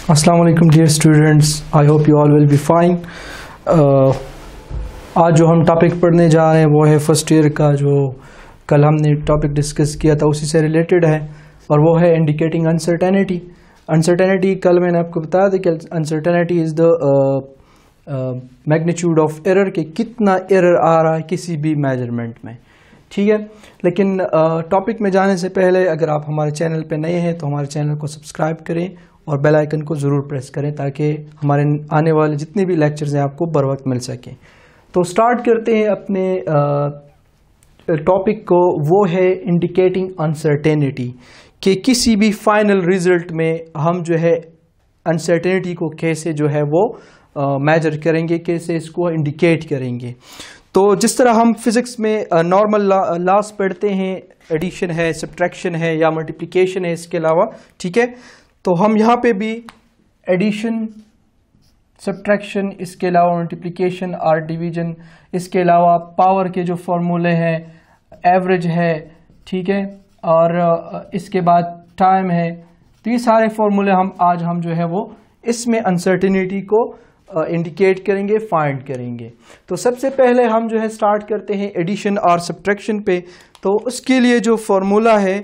अस्सलाम वालेकुम dear students, I hope you all will be fine. आज जो हम टॉपिक पढ़ने जा रहे हैं वो है फर्स्ट ईयर का, जो कल हमने टॉपिक डिस्कस किया था उसी से रिलेटेड है, और वो है इंडिकेटिंग अनसर्टेनिटी। अनसर्टेनिटी कल मैंने आपको बताया था कि uncertainty is the magnitude of error, के कितना एरर आ रहा है किसी भी मेजरमेंट में। ठीक है, लेकिन टॉपिक में जाने से पहले अगर आप हमारे चैनल पे नए हैं तो हमारे चैनल को सब्सक्राइब करें और बेल आइकन को ज़रूर प्रेस करें ताकि हमारे आने वाले जितने भी लेक्चर्स हैं आपको बर वक्त मिल सकें। तो स्टार्ट करते हैं अपने टॉपिक को, वो है इंडिकेटिंग अनसर्टेनिटी, कि किसी भी फाइनल रिजल्ट में हम जो है अनसर्टेनिटी को कैसे जो है वो मेजर करेंगे, कैसे इसको इंडिकेट करेंगे। तो जिस तरह हम फिज़िक्स में नॉर्मल लॉस पढ़ते हैं, एडिशन है, सब्ट्रैक्शन है या मल्टीप्लिकेशन है, इसके अलावा ठीक है, तो हम यहाँ पे भी एडिशन, सब्ट्रैक्शन, इसके अलावा मल्टीप्लिकेशन और डिवीजन, इसके अलावा पावर के जो फॉर्मूले हैं, एवरेज है, ठीक है, और इसके बाद टाइम है, तो ये सारे फॉर्मूले आज हम जो है वो इसमें अनसर्टेनिटी को इंडिकेट करेंगे, फाइंड करेंगे। तो सबसे पहले हम जो है स्टार्ट करते हैं एडिशन और सब्ट्रैक्शन पे। तो उसके लिए जो फॉर्मूला है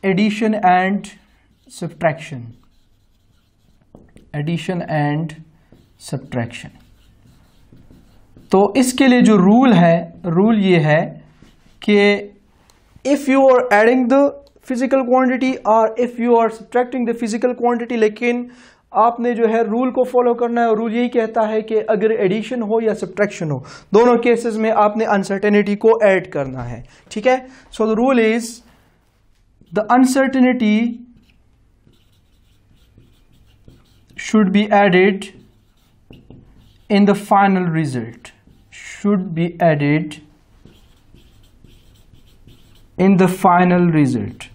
addition and subtraction, addition and subtraction, तो इसके लिए जो रूल है, रूल ये है कि if you are adding the physical quantity और if you are subtracting the physical quantity, लेकिन आपने जो है रूल को फॉलो करना है, और रूल यही कहता है कि अगर एडिशन हो या सब्ट्रैक्शन हो, दोनों केसेस में आपने अनसर्टेनिटी को ऐड करना है। ठीक है, so the rule is the uncertainty should be added in the final result, should be added in the final result।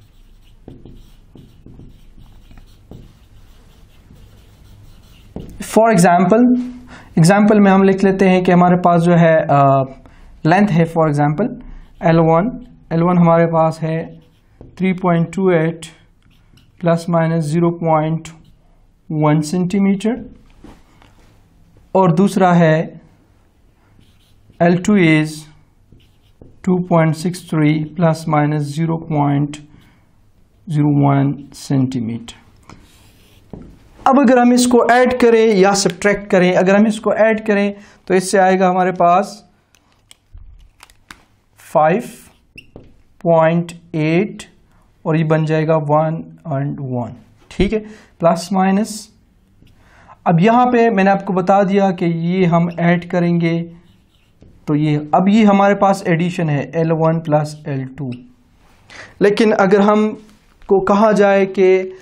For example में हम लिख लेते हैं कि हमारे पास जो है लेंथ है, फॉर एग्जाम्पल L1 हमारे पास है 3.28 प्लस माइनस 0.1 सेंटीमीटर, और दूसरा है L2 is 2.63 plus minus 0.01 centimetre. अब अगर हम इसको ऐड करें या सब्ट्रैक्ट करें, अगर हम इसको ऐड करें तो इससे आएगा हमारे पास 5.8 और ये बन जाएगा 1 and 1। ठीक है, प्लस माइनस। अब यहाँ पे मैंने आपको बता दिया कि ये हम ऐड करेंगे तो अब ये हमारे पास एडिशन है L1 प्लस L2, लेकिन अगर हम को कहा जाए कि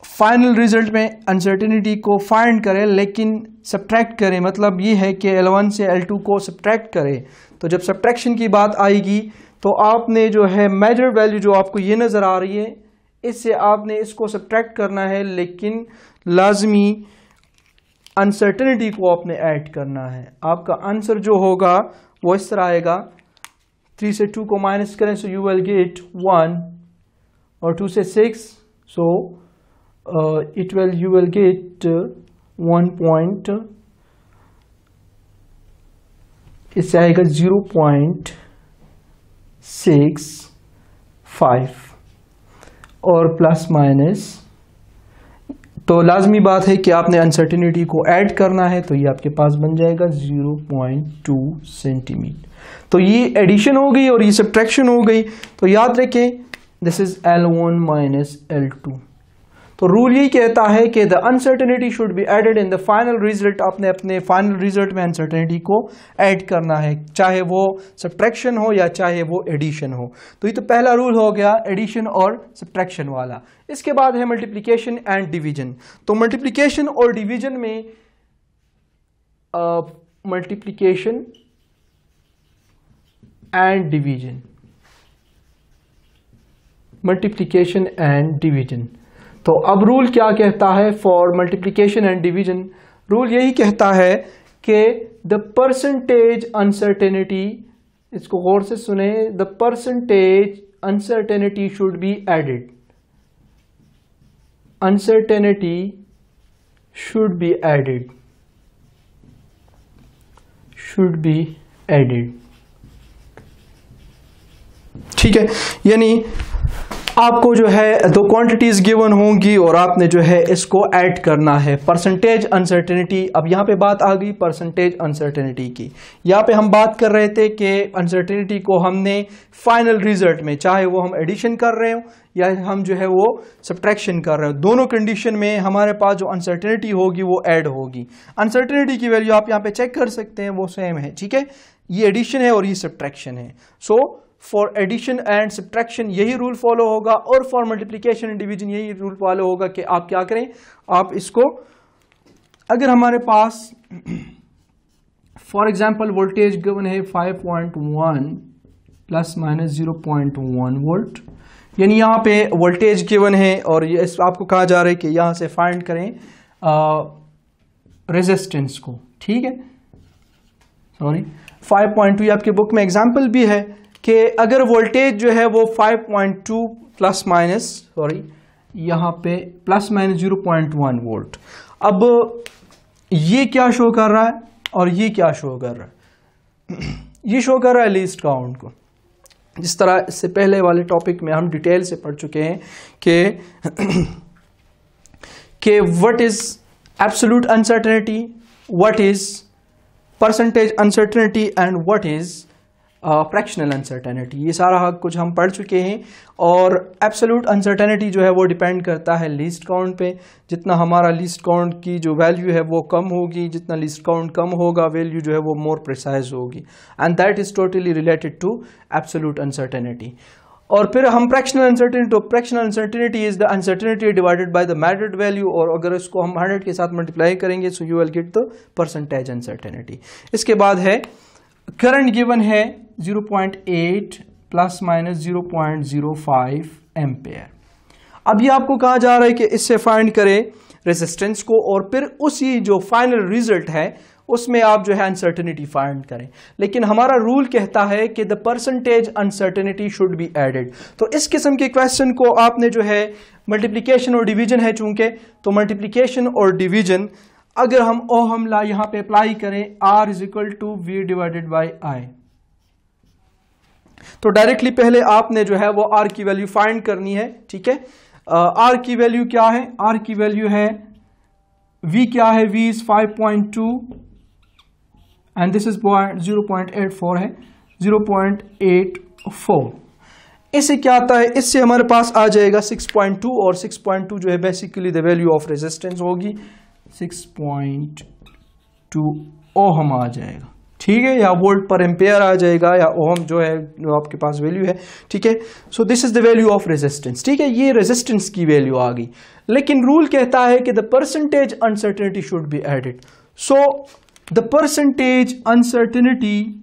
फाइनल रिजल्ट में अनसर्टेनिटी को फाइंड करें लेकिन सब्ट्रैक्ट करें, मतलब ये है कि L1 से L2 को सब्ट्रैक्ट करें, तो जब सब्ट्रैक्शन की बात आएगी तो आपने जो है मेजर वैल्यू जो आपको ये नज़र आ रही है, इससे आपने इसको सब्ट्रैक्ट करना है, लेकिन लाजमी अनसर्टेनिटी को आपने ऐड करना है। आपका आंसर जो होगा वो इस तरह आएगा, 3 से 2 को माइनस करें सो यू विल गेट 1, और 2 से 6 सो you will get 1. इससे आएगा 0.65 और प्लस माइनस। तो लाजमी बात है कि आपने अनसर्टेनिटी को ऐड करना है, तो ये आपके पास बन जाएगा 0.2 सेंटीमीटर। तो ये एडिशन हो गई और ये सब्ट्रैक्शन हो गई। तो याद रखें this is L1 minus L2। तो रूल यही कहता है कि the uncertainty should be added in the final result. आपने अपने फाइनल रिजल्ट में अनसर्टेनिटी को ऐड करना है, चाहे वो सब्ट्रैक्शन हो या चाहे वो एडिशन हो। तो ये तो पहला रूल हो गया एडिशन और सब्ट्रैक्शन वाला। इसके बाद है मल्टीप्लिकेशन एंड डिवीजन। तो मल्टीप्लिकेशन और डिवीजन में multiplication and division, multiplication and division. तो अब रूल क्या कहता है for multiplication and division? Rule यही कहता है कि द परसेंटेज अनसर्टेनिटी, इसको गौर से सुने, the percentage uncertainty should be added. uncertainty should be added, ठीक है। यानी आपको जो है दो क्वांटिटीज गिवन होंगी और आपने जो है इसको ऐड करना है। परसेंटेज अनसर्टेनिटी, अब यहाँ पे बात आ गई परसेंटेज अनसर्टेनिटी की। यहाँ पे हम बात कर रहे थे कि अनसर्टेनिटी को हमने फाइनल रिजल्ट में, चाहे वो हम एडिशन कर रहे हो या हम जो है वो सब्ट्रैक्शन कर रहे हो, दोनों कंडीशन में हमारे पास जो अनसर्टेनिटी होगी वो ऐड होगी। अनसर्टेनिटी की वैल्यू आप यहाँ पे चेक कर सकते हैं, वो सेम है, ठीक है। ये एडिशन है और ये सब्ट्रैक्शन है। So for addition and subtraction यही रूल फॉलो होगा, और फॉर मल्टीप्लिकेशन एंड डिवीजन यही रूल फॉलो होगा कि आप क्या करें, आप इसको, अगर हमारे पास फॉर एग्जांपल वोल्टेज गिवन है 5.1 प्लस माइनस 0.1 वोल्ट, यानी यहाँ पे वोल्टेज गिवन है और ये आपको कहा जा रहा है कि यहाँ से फाइंड करें रेजिस्टेंस को, ठीक है। सॉरी 5.2, ये आपके बुक में एग्जाम्पल भी है कि अगर वोल्टेज जो है वो 5.2 प्लस माइनस, सॉरी यहाँ पे प्लस माइनस 0.1 वोल्ट, अब ये क्या शो कर रहा है और ये क्या शो कर रहा है, ये शो कर रहा है लीस्ट काउंट को। जिस तरह इससे पहले वाले टॉपिक में हम डिटेल से पढ़ चुके हैं कि what is absolute uncertainty, what is percentage uncertainty and what is fractional uncertainty, ये सारा कुछ हम पढ़ चुके हैं। और एब्सोल्यूट अनसर्टेनिटी जो है वो डिपेंड करता है लीस्ट काउंट पे। जितना हमारा लीस्ट काउंट की जो वैल्यू है वो कम होगी, जितना लीस्ट काउंट कम होगा वैल्यू जो है वो मोर प्रिसाइज होगी, and that is totally related to absolute uncertainty. और फिर हम फ्रैक्शनल अनसर्टेनिटी, तो fractional uncertainty is the uncertainty divided by the method value, और अगर इसको हम 100 के साथ मल्टीप्लाई करेंगे so you will get the percentage uncertainty. इसके बाद है करंट गिवन है 0.8 प्लस माइनस 0.05 एम्पेयर। अब ये आपको कहा जा रहा है कि इससे फाइंड करें रेजिस्टेंस को, और फिर उसी जो फाइनल रिजल्ट है उसमें आप जो है अनसर्टेनिटी फाइंड करें। लेकिन हमारा रूल कहता है कि the percentage uncertainty should be added. तो इस किस्म के क्वेश्चन को आपने जो है मल्टीप्लिकेशन और डिवीजन है चूंकि, तो मल्टीप्लिकेशन और डिवीजन अगर हम ओहम लॉ यहां पे अप्लाई करें, R is equal to V divided by I, तो डायरेक्टली पहले आपने जो है वो R की वैल्यू फाइंड करनी है, ठीक है। R की वैल्यू क्या है, R की वैल्यू है V क्या है, V is 5.2 and this is 0.84 है, 0.84। इससे क्या आता है, इससे हमारे पास आ जाएगा 6.2, और 6.2 जो है basically the value of resistance होगी, 6.2 ओहम आ जाएगा, ठीक है, या वोल्ट पर एम्पेयर आ जाएगा, या ओहम जो है जो आपके पास वैल्यू है, ठीक है। सो this is the value of resistance, ठीक है, ये रेजिस्टेंस की वैल्यू आ गई। लेकिन रूल कहता है कि the percentage uncertainty should be added. So the percentage uncertainty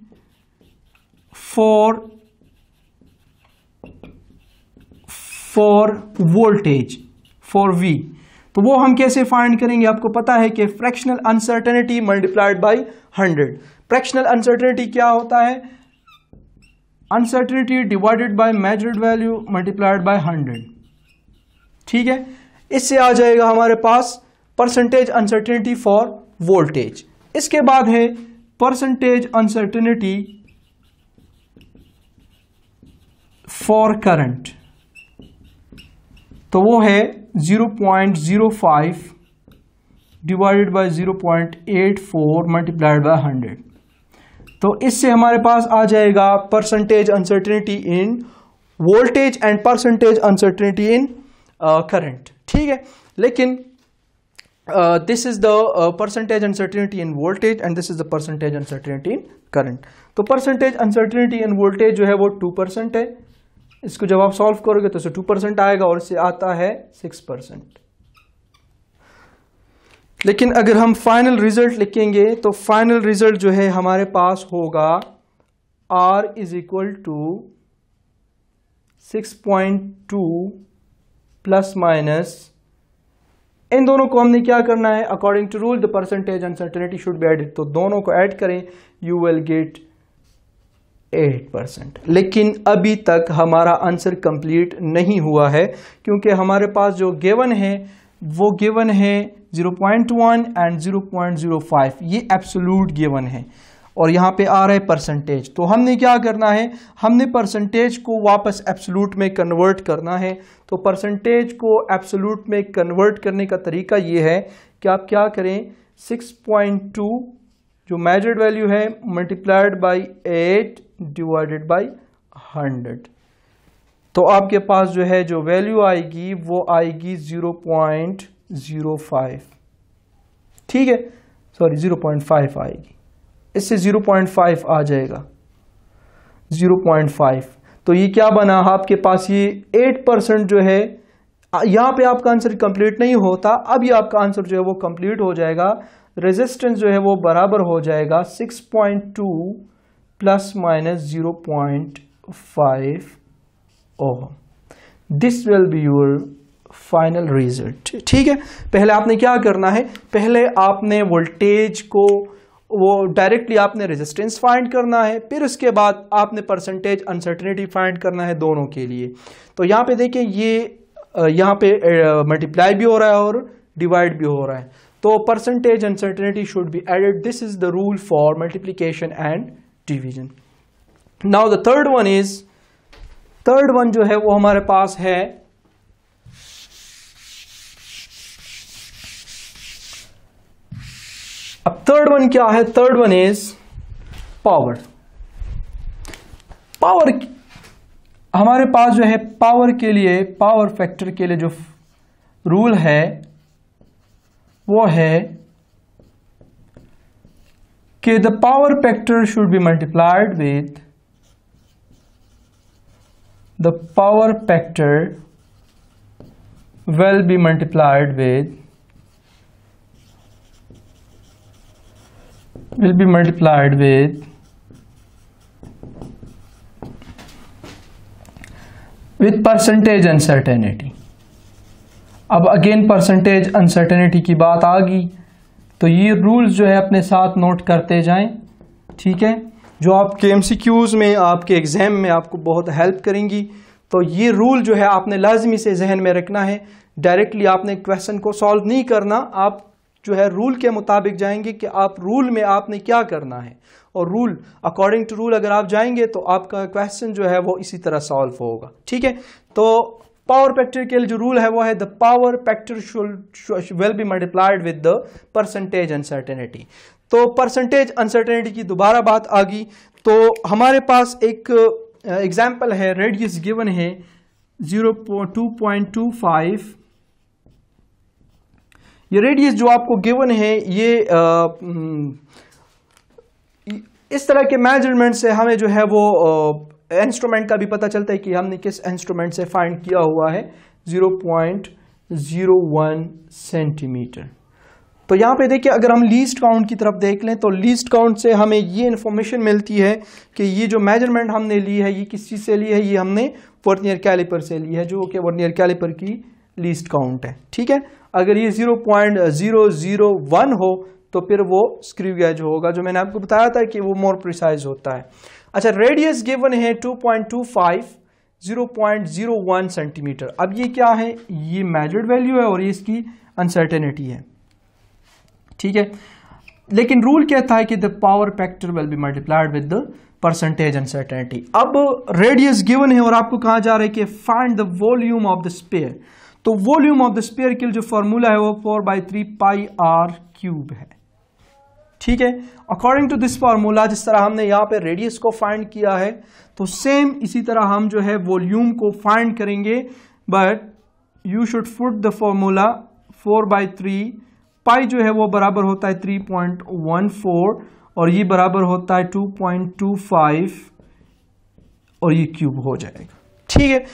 for voltage for V, तो वो हम कैसे फाइंड करेंगे, आपको पता है कि fractional uncertainty multiplied by 100। Fractional uncertainty क्या होता है, uncertainty divided bye measured value multiplied by 100, ठीक है। इससे आ जाएगा हमारे पास परसेंटेज अनसर्टेनिटी फॉर वोल्टेज। इसके बाद है परसेंटेज अनसर्टेनिटी फॉर करंट, तो वो है 0.05 डिवाइडेड बाय 0.84 मल्टीप्लाइड बाय 100। तो इससे हमारे पास आ जाएगा percentage uncertainty in voltage and percentage uncertainty in current, ठीक है। लेकिन this is the percentage uncertainty in voltage and this is the percentage uncertainty in current. तो परसेंटेज अनसर्टेनिटी इन वोल्टेज जो है वो 2% है, इसको जब आप सॉल्व करोगे तो 2% आएगा, और इससे आता है 6%। लेकिन अगर हम फाइनल रिजल्ट लिखेंगे तो फाइनल रिजल्ट जो है हमारे पास होगा R is equal to 6.2 plus minus, इन दोनों को हमने क्या करना है, according to rule the percentage uncertainty should be added, तो दोनों को ऐड करें, यू विल गेट 8%। लेकिन अभी तक हमारा आंसर कंप्लीट नहीं हुआ है, क्योंकि हमारे पास जो गिवन है वो गिवन है 0.1 एंड 0.05, ये एब्सोल्यूट गिवन है। और यहाँ पे आ रहा है परसेंटेज। तो हमने क्या करना है, हमने परसेंटेज को वापस एब्सोल्यूट में कन्वर्ट करना है। तो परसेंटेज को एब्सोल्यूट में कन्वर्ट करने का तरीका ये है कि आप क्या करें, 6.2 जो मेजर्ड वैल्यू है मल्टीप्लाइड बाई 8 डिवाइडेड बाई 100। तो आपके पास जो है जो वैल्यू आएगी वो आएगी 0.05, ठीक है, सॉरी 0.5 आएगी, इससे 0.5 आ जाएगा, 0.5। तो ये क्या बना आपके पास, ये 8% जो है, यहाँ पे आपका आंसर कंप्लीट नहीं होता, अब ये आपका आंसर जो है वो कंप्लीट हो जाएगा। रेजिस्टेंस जो है वो बराबर हो जाएगा 6.2 plus minus 0.5 ohm. This will be your final result, ठीक है। पहले आपने क्या करना है, पहले आपने वोल्टेज को वो डायरेक्टली आपने रेजिस्टेंस फाइंड करना है, फिर उसके बाद आपने परसेंटेज अनसर्टेनिटी फाइंड करना है दोनों के लिए। तो यहाँ पे देखिए ये यहाँ पे मल्टीप्लाई भी हो रहा है और डिवाइड भी हो रहा है, तो percentage uncertainty should be added. This is the rule for multiplication and division. Now the third one जो है वो हमारे पास है अब थर्ड वन क्या है, third one is power. Power हमारे पास जो है पावर के लिए, पावर फैक्टर के लिए जो रूल है वो है कि the power factor should be multiplied with the power factor will be multiplied with percentage uncertainty. अब अगेन परसेंटेज अनसर्टेनिटी की बात आ गई, तो ये रूल्स जो है अपने साथ नोट करते जाएं, ठीक है, जो आपके एमसीक्यूज में, आपके एग्जाम में आपको बहुत हेल्प करेंगी। तो ये रूल जो है आपने लाजमी से जहन में रखना है। डायरेक्टली आपने क्वेश्चन को सॉल्व नहीं करना, आप जो है रूल के मुताबिक जाएंगे कि आप रूल में आपने क्या करना है, और रूल अकॉर्डिंग टू रूल अगर आप जाएंगे तो आपका क्वेश्चन जो है वो इसी तरह सॉल्व होगा, ठीक है। तो पावर फैक्टर के लिए जो रूल है वो है the power factor should will be multiplied with the percentage uncertainty. तो परसेंटेज अनसर्टेनिटी की दोबारा बात आ गई, तो हमारे पास एक एग्जाम्पल है, रेडियस गिवन है 2.25। ये रेडियस जो आपको गिवन है ये इस तरह के मेजरमेंट से हमें जो है वो इंस्ट्रूमेंट का भी पता चलता है कि हमने किस इंस्ट्रूमेंट से फाइंड किया हुआ है, 0.01 सेंटीमीटर। तो यहाँ पे देखिए अगर हम लीस्ट काउंट की तरफ देख लें तो लीस्ट काउंट से हमें ये इन्फॉर्मेशन मिलती है कि ये जो मेजरमेंट हमने ली है ये किस चीज़ से ली है, ये हमने वर्नियर कैलिपर से ली है, जो कि वर्नियर कैलिपर की लीस्ट काउंट है, ठीक है। अगर ये 0.001 हो तो फिर वो स्क्रू गेज होगा, जो मैंने आपको बताया था कि वो मोर प्रिसाइज होता है। अच्छा, रेडियस गिवन है 2.25, 0.01 सेंटीमीटर। अब ये क्या है, ये मेजर्ड वैल्यू है और ये इसकी अनसर्टेनिटी है, ठीक है। लेकिन रूल कहता है कि the power factor will be multiplied with the percentage uncertainty. अब रेडियस गिवन है और आपको कहा जा रहा है कि find the volume of the sphere. तो वॉल्यूम ऑफ द स्फीयर के लिए जो फॉर्मूला है वो 4/3 पाई r क्यूब है, ठीक है। अकॉर्डिंग टू दिस फार्मूला, जिस तरह हमने यहाँ पे रेडियस को फाइंड किया है, तो सेम इसी तरह हम जो है वॉल्यूम को फाइंड करेंगे, but you should put the formula 4/3 पाई जो है वो बराबर होता है 3.14 और ये बराबर होता है 2.25 और ये क्यूब हो जाएगा, ठीक है।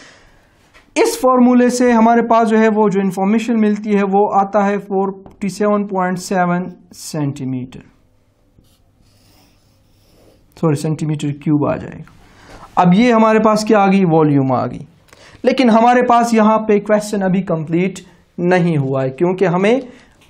इस फॉर्मूले से हमारे पास जो है वो जो इंफॉर्मेशन मिलती है वो आता है 47.7 सेंटीमीटर, सॉरी सेंटीमीटर क्यूब आ जाएगा। अब ये हमारे पास क्या आ गई, वॉल्यूम आ गई। लेकिन हमारे पास यहाँ पे क्वेश्चन अभी कंप्लीट नहीं हुआ है, क्योंकि हमें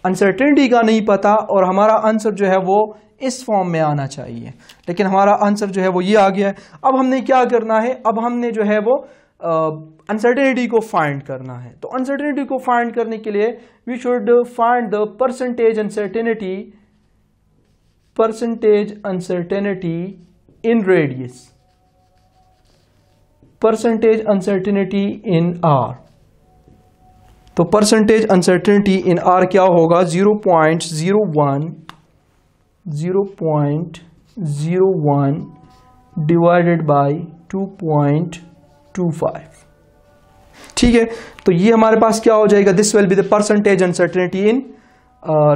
अनसर्टेनिटी का नहीं पता और हमारा आंसर जो है वो इस फॉर्म में आना चाहिए, लेकिन हमारा आंसर जो है वो ये आ गया है। अब हमने क्या करना है, अब हमने जो है वो अनसर्टेनिटी को फाइंड करना है। तो अनसर्टेनिटी को फाइंड करने के लिए we should find the percentage uncertainty in radius, percentage uncertainty in R. तो परसेंटेज अनसर्टेनिटी इन आर क्या होगा? 0.01 डिवाइडेड बाय 2.25। ठीक है, तो ये हमारे पास क्या हो जाएगा? This will be the percentage uncertainty in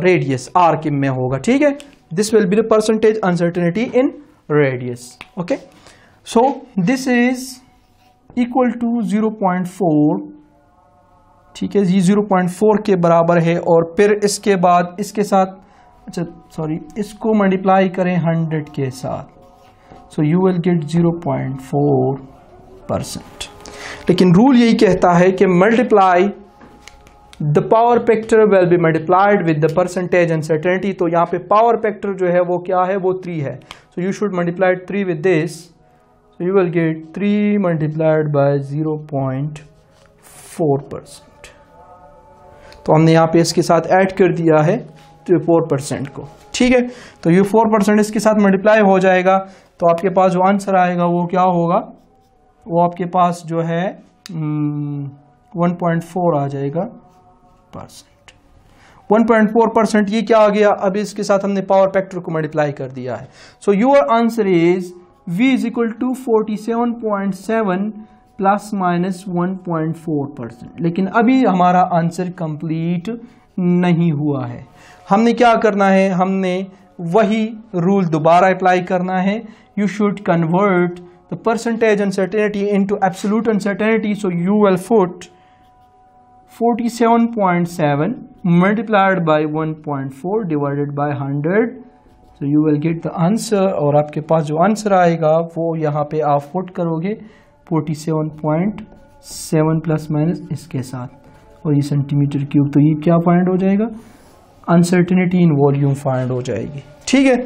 radius, R के में होगा। ठीक है, this will be the percentage uncertainty in radius. Okay, so this is equal to 0.4। ठीक है, ये 0.4 के बराबर है। और फिर इसके बाद इसके साथ, अच्छा सॉरी, इसको मल्टीप्लाई करें 100 के साथ, सो यू विल गेट 0.4%। लेकिन रूल यही कहता है कि multiply the power factor will be multiplied with the percentage uncertainty. तो यहाँ पे पावर फैक्टर जो है वो क्या है? वो 3 है। So you should multiply 3 with this, so you will gate 3 multiplied by 0.4%। तो हमने यहाँ पे इसके साथ ऐड कर दिया है 4% को। ठीक है, तो ये 4% इसके साथ मल्टीप्लाई हो जाएगा। तो आपके पास जो आंसर आएगा वो क्या होगा? वो आपके पास जो है 1.4 आ जाएगा परसेंट। 1.4% ये क्या आ गया? अब इसके साथ हमने पावर फैक्टर को मल्टीप्लाई कर दिया है। So your answer is V is equal to 47.7 plus minus 1.4%। लेकिन अभी हमारा आंसर कंप्लीट नहीं हुआ है। हमने क्या करना है? हमने वही रूल दोबारा अप्लाई करना है। You should convert the percentage uncertainty into absolute uncertainty. So you will put 47.7 multiplied by 1.4 divided by 100। So you will get the answer. और आपके पास जो आंसर आएगा वो यहाँ पे आप पुट करोगे 47.7 प्लस माइनस इसके साथ, और ये सेंटीमीटर क्यूब। तो ये क्या फाइंड हो जाएगा? अनसर्टेनिटी इन वॉल्यूम फाइंड हो जाएगी। ठीक है,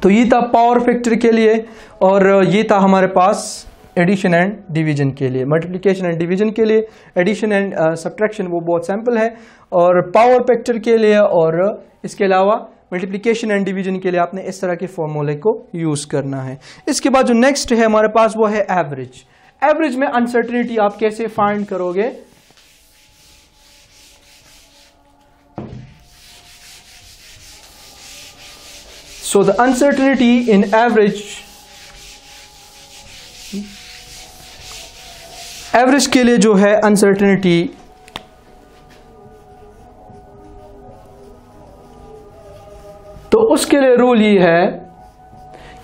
तो ये था पावर फैक्टर के लिए, और ये था हमारे पास एडिशन एंड डिवीजन के लिए। मल्टीप्लिकेशन एंड डिवीजन के लिए, एडिशन एंड सब्ट्रैक्शन वो बहुत सिंपल है। और पावर फैक्टर के लिए और इसके अलावा मल्टीप्लिकेशन एंड डिवीजन के लिए आपने इस तरह के फॉर्मूले को यूज करना है। इसके बाद जो नेक्स्ट है हमारे पास वो है एवरेज। एवरेज में अनसर्टेनिटी आप कैसे फाइंड करोगे? So the uncertainty in average के लिए जो है uncertainty, तो उसके लिए रूल ये है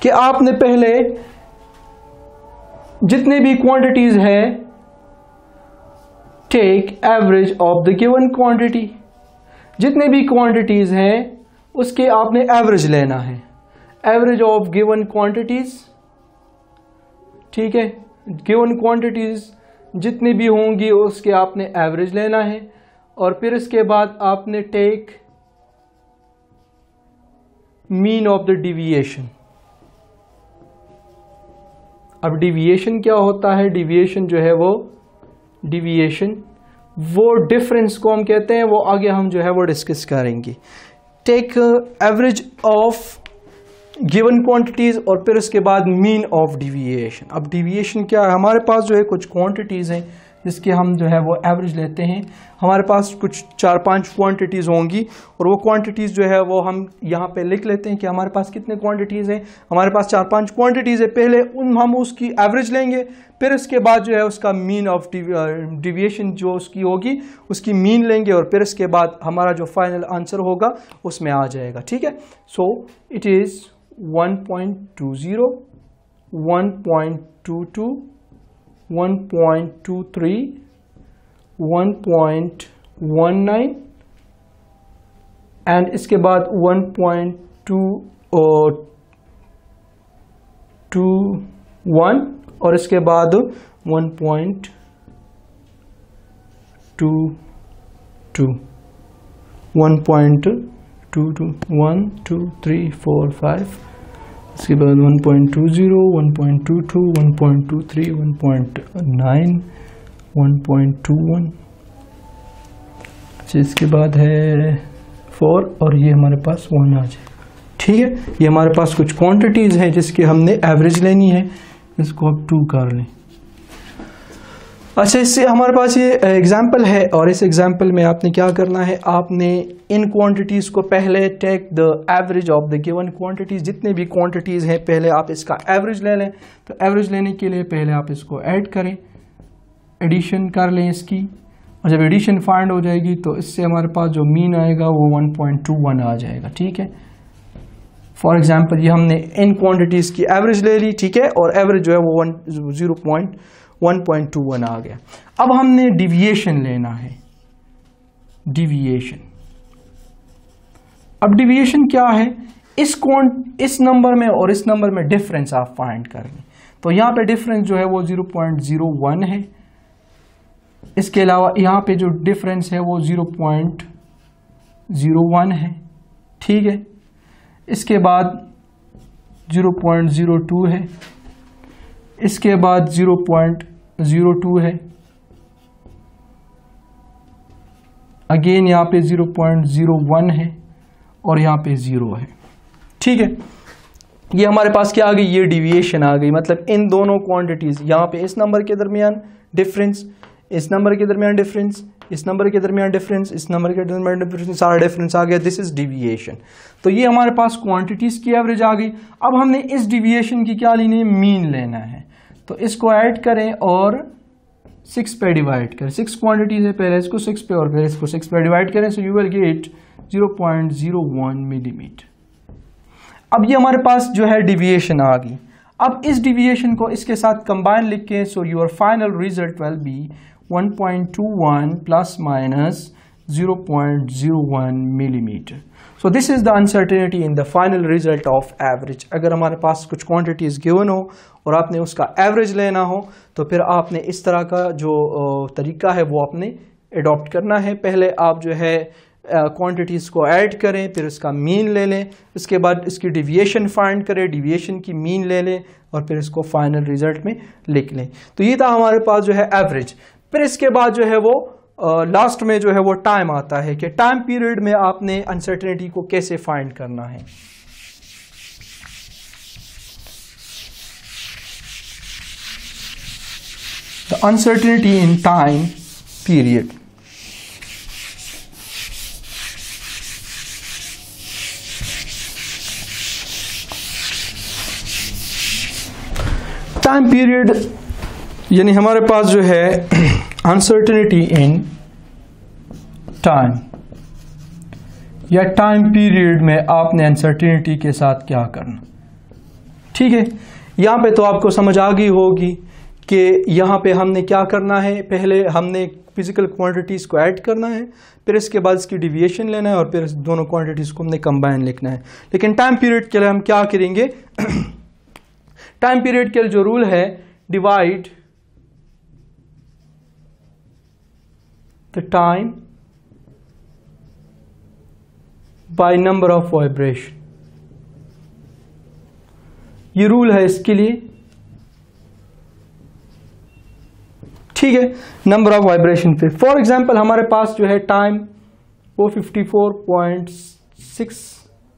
कि आपने पहले जितने भी क्वांटिटीज हैं take average of the given quantity. जितने भी क्वांटिटीज हैं उसके आपने एवरेज लेना है, एवरेज ऑफ गिवन क्वांटिटीज। ठीक है, गिवन क्वांटिटीज जितनी भी होंगी उसके आपने एवरेज लेना है। और फिर इसके बाद आपने take mean of the deviation. अब डिविएशन क्या होता है? डिविएशन जो है वो डिफरेंस को हम कहते हैं, वो आगे हम जो है वो डिस्कस करेंगे। Take average of given quantities और फिर उसके बाद मीन ऑफ डिविएशन। अब डिविएशन क्या है? हमारे पास जो है कुछ क्वांटिटीज हैं जिसके हम जो है वो एवरेज लेते हैं। हमारे पास कुछ 4-5 क्वांटिटीज होंगी और वो क्वांटिटीज जो है वो हम यहाँ पे लिख लेते हैं कि हमारे पास कितने क्वांटिटीज हैं। हमारे पास 4-5 क्वांटिटीज है। पहले हम उसकी एवरेज लेंगे, फिर उसके बाद जो है उसका मीन ऑफ डिविएशन जो उसकी होगी उसकी मीन लेंगे, और फिर इसके बाद हमारा जो फाइनल आंसर होगा उसमें आ जाएगा। ठीक है, सो इट इज 1.20, 1.22, 1.23, 1.19 एंड इसके बाद 1.21 और इसके बाद 1.22, 1.22, 1, 2, 3, 4, 5 इसके बाद 1.20, 1.22, 1.23, 1.9, 1.21। अच्छा, इसके बाद है 4 और ये हमारे पास 1 आ जाए। ठीक है, ये हमारे पास कुछ क्वांटिटीज़ हैं जिसकी हमने एवरेज लेनी है, इसको अब 2 कर लें। अच्छा, इससे हमारे पास ये एग्जाम्पल है और इस एग्जाम्पल में आपने क्या करना है, आपने इन क्वांटिटीज़ को पहले take the average of the given quantities, जितने भी क्वांटिटीज़ हैं पहले आप इसका एवरेज ले लें। तो एवरेज लेने के लिए पहले आप इसको ऐड करें, एडिशन कर लें इसकी, और जब एडिशन फाइंड हो जाएगी तो इससे हमारे पास जो मीन आएगा वो 1.21 आ जाएगा। ठीक है, फॉर एग्जाम्पल ये हमने इन क्वांटिटीज़ की एवरेज ले ली। ठीक है, और एवरेज जो है वो 1.21 आ गया। अब हमने डिविएशन लेना है, डिविएशन। अब डिविएशन क्या है, इस नंबर में और इस नंबर में डिफरेंस आप फाइंड करेंगे। तो यहाँ पे डिफरेंस जो है वो 0.01 है, इसके अलावा यहाँ पे जो डिफरेंस है वो 0.01 है। ठीक है, इसके बाद 0.02 है, इसके बाद 0.02 है, अगेन यहाँ पे 0.01 है और यहाँ पे 0 है। ठीक है, ये हमारे पास क्या आ गई, ये डिविएशन आ गई। मतलब इन दोनों क्वांटिटीज, यहाँ पे इस नंबर के दरमियान डिफरेंस, इस नंबर के दरमियान डिफरेंस, इस नंबर के दरमियान डिफरेंस, इस नंबर के दरमियान डिफरेंस, सारा डिफरेंस आ गया। This is deviation. तो ये हमारे पास क्वांटिटीज की एवरेज आ गई। अब हमने इस डिविएशन की क्या लेनी है, मीन लेना है। तो इसको ऐड करें और 6 पे डिवाइड करें। 6 क्वांटिटीज है, पहले इसको 6 पे और फिर इसको 6 पे डिवाइड करें। सो यू विल गेट 0.01 मिलीमीटर। अब ये हमारे पास जो है डिविएशन आ गई। अब इस डिविएशन को इसके साथ कंबाइन लिख के, so your final result will be 1.21 plus minus 0.01 millimetre. So this is the uncertainty in the final result of average. अगर हमारे पास कुछ क्वांटिटीज गिवन हो और आपने उसका एवरेज लेना हो तो फिर आपने इस तरह का जो तरीका है वो आपने अडॉप्ट करना है। पहले आप जो है क्वांटिटीज़ को ऐड करें, फिर इसका मीन ले लें, इसके बाद इसकी डिविएशन फाइंड करें, डिविएशन की मीन ले लें और फिर इसको फाइनल रिजल्ट में लिख लें। तो ये था हमारे पास जो है एवरेज। फिर इसके बाद जो है वो लास्ट में जो है वो टाइम आता है कि टाइम पीरियड में आपने अनसर्टेनिटी को कैसे फाइंड करना है। The uncertainty in time period. Time period यानी हमारे पास जो है अनसर्टेनिटी इन टाइम या टाइम पीरियड में आपने अनसर्टेनिटी के साथ क्या करना। ठीक है, यहाँ पे तो आपको समझ आ गई होगी कि यहाँ पे हमने क्या करना है। पहले हमने फिजिकल क्वांटिटीज़ को ऐड करना है, फिर इसके बाद इसकी डिविएशन लेना है और फिर इस दोनों क्वांटिटीज़ को हमने कंबाइन लिखना है। लेकिन टाइम पीरियड के लिए हम क्या करेंगे, टाइम पीरियड के लिए जो रूल है, divide the time bye number of vibration. ये रूल है इसके लिए। ठीक है, नंबर ऑफ वाइब्रेशन पे फॉर एग्जांपल हमारे पास जो है टाइम वो 54.6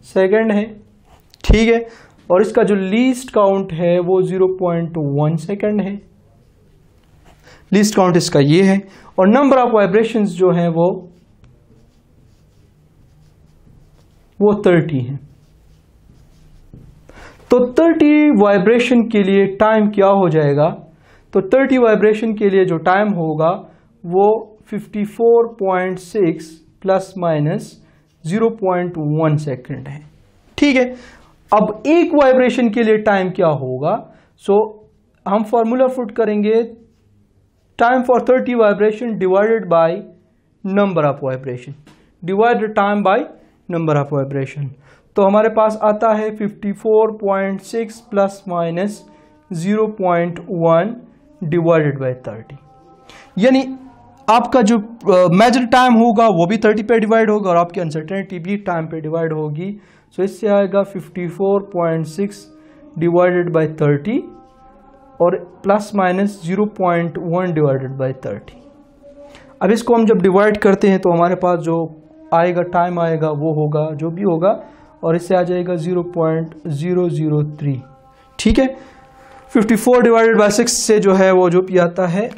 सेकेंड है। ठीक है, और इसका जो लीस्ट काउंट है वो 0.1 सेकेंड है। लीस्ट काउंट इसका ये है। और नंबर ऑफ वाइब्रेशंस जो है वो 30 है। तो 30 वाइब्रेशन के लिए टाइम क्या हो जाएगा, तो 30 वाइब्रेशन के लिए जो टाइम होगा वो 54.6 प्लस माइनस 0.1 सेकेंड है। ठीक है, अब एक वाइब्रेशन के लिए टाइम क्या होगा, सो हम फॉर्मूला फुट करेंगे time for 30 vibration divided by number of vibration, divide the time bye number of vibration. तो हमारे पास आता है 54.6 प्लस माइनस 0.1 डिवाइडेड बाय 30। यानी आपका जो मेजर टाइम होगा वो भी 30 पे डिवाइड होगा और आपकी अनसर्टेनिटी भी टाइम पे डिवाइड होगी। सो इससे आएगा 54.6 डिवाइडेड बाई 30 और प्लस माइनस 0.1 डिवाइडेड बाई 30। अब इसको हम जब डिवाइड करते हैं तो हमारे पास जो आएगा टाइम आएगा वो होगा जो भी होगा, और इससे आ जाएगा 0.003। ठीक है, 54 डिवाइडेड बाई 6 से जो है वो जो भी आता है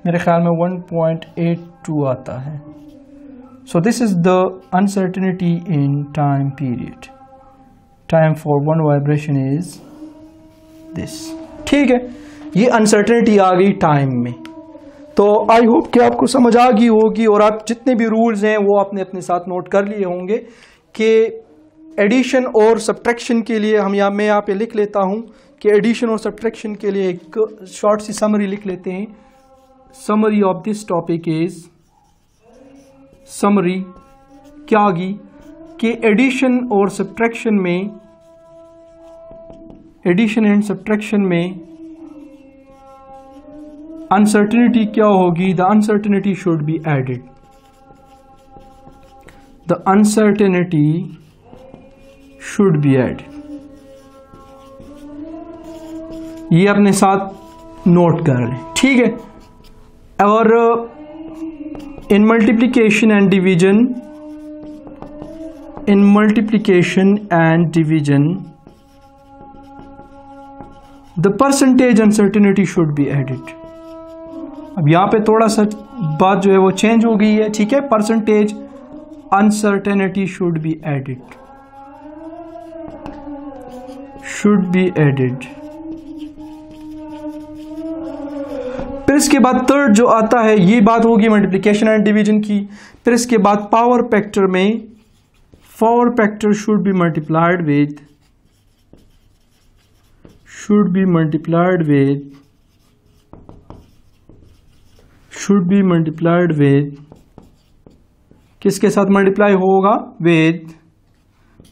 मेरे ख्याल में 1.82 आता है। सो this is the uncertainty in time period. Time for one vibration is this. ठीक है, ये अनसर्टेनिटी आ गई टाइम में। तो आई होप कि आपको समझ आ गई होगी, और आप जितने भी रूल्स हैं वो आपने अपने साथ नोट कर लिए होंगे कि एडिशन और सब्ट्रैक्शन के लिए मैं यहाँ पे लिख लेता हूँ कि एडिशन और सब्ट्रैक्शन के लिए एक शॉर्ट सी समरी लिख लेते हैं। Summary of this topic is, summary क्या होगी कि एडिशन और सब्ट्रैक्शन में, एडिशन एंड सब्ट्रैक्शन में अनसर्टेनिटी क्या होगी? The uncertainty should be added. The uncertainty should be added. ये अपने साथ नोट कर लें। ठीक है, और in multiplication and division, in multiplication and division the percentage uncertainty should be added. अब यहां पे थोड़ा सा बात जो है वो चेंज हो गई है। ठीक है, percentage uncertainty should be added, should be added. फिर इसके बाद थर्ड जो आता है, ये बात होगी मल्टीप्लिकेशन एंड डिवीजन की। फिर इसके बाद पावर फैक्टर में, power factor should be multiplied with, should be multiplied with, should be multiplied with, किसके साथ मल्टीप्लाई होगा? With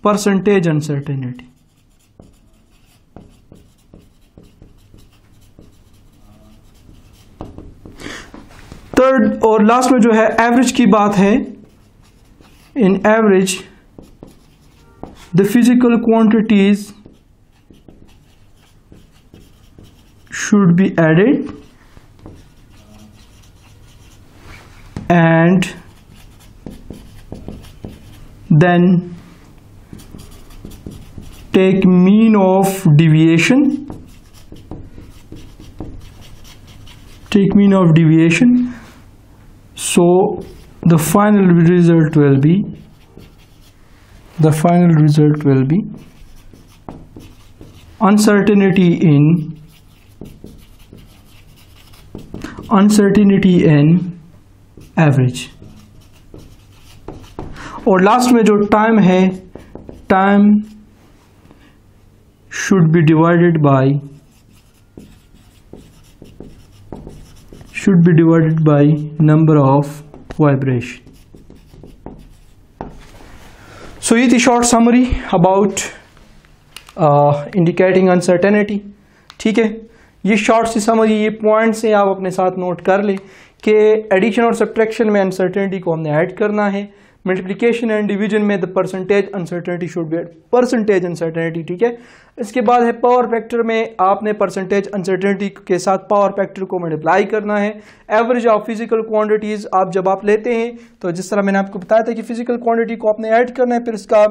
percentage uncertainty. थर्ड और लास्ट में जो है एवरेज की बात है। In average the physical quantities should be added and then take mean of deviation, take mean of deviation. So the final result will be, the final result will be uncertainty in, uncertainty in average. और last में जो time है, time should be divided by, should be divided by number of vibration. So ये थी short summary about indicating uncertainty. ठीक है, ये short सी समरी, ये पॉइंट्स हैं, आप अपने साथ नोट कर लें कि एडिशन और सब्ट्रैक्शन में अनसर्टेनिटी को हमने ऐड करना है। मल्टीप्लिकेशन एंड डिवीजन में the percentage uncertainty should be percentage uncertainty. ठीक है, इसके बाद है पावर फैक्टर में आपने परसेंटेज अनसर्टेनिटी के साथ पावर फैक्टर को मल्टीप्लाई करना है। एवरेज ऑफ फिजिकल क्वांटिटीज जब आप लेते हैं तो जिस तरह मैंने आपको बताया था कि फिजिकल क्वांटिटी को आपने ऐड करना है, फिर इसका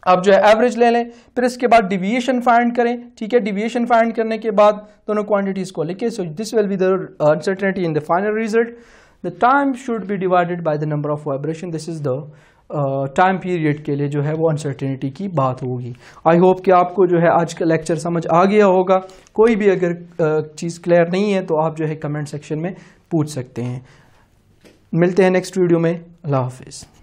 आप जो है एवरेज ले लें, फिर इसके बाद डिविएशन फाइंड करें। ठीक है, डिविएशन फाइंड करने के बाद दोनों क्वांटिटीज को लिखे। So this will be the uncertainty in the final result. The time should be divided by the number of vibration. This is the time period के लिए जो है वो अनसर्टेनिटी की बात होगी। आई होप कि आपको जो है आज का लेक्चर समझ आ गया होगा। कोई भी अगर चीज़ क्लियर नहीं है तो आप जो है कमेंट सेक्शन में पूछ सकते हैं। मिलते हैं नेक्स्ट वीडियो में। अल्लाह हाफिज़।